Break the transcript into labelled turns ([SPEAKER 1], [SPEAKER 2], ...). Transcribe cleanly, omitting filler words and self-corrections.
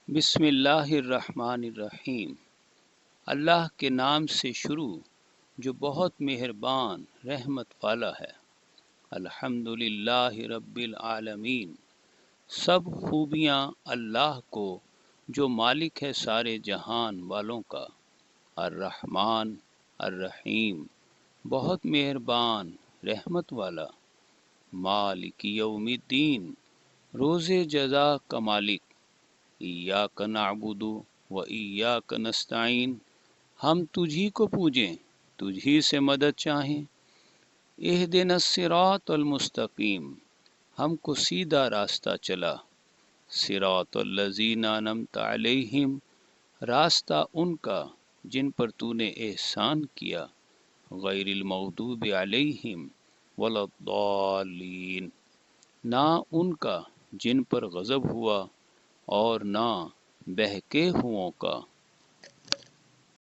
[SPEAKER 1] بسم اللہ الرحمن الرحیم۔ اللہ کے نام سے شروع جو بہت مہربان رحمت والا ہے۔ الحمد للہ رب العالمین، سب خوبیاں اللہ کو جو مالک ہے سارے جہان والوں کا۔ الرحمن الرحیم، بہت مہربان رحمت والا۔ مالک یوم الدین، روز جزا کا مالک۔ ایاک نعبد و ایاک نستعین، ہم تجھی کو پوجیں، تجھی سے مدد چاہیں۔ اہدنا الصراط المستقیم، ہم کو سیدھا راستہ چلا۔ صراط الذین انعمت علیہم، راستہ ان کا جن پر تو نے احسان کیا۔ غیر المغضوب علیہم ولا الضالین، نہ ان کا جن پر غضب ہوا اور نہ بہکے ہووں کا۔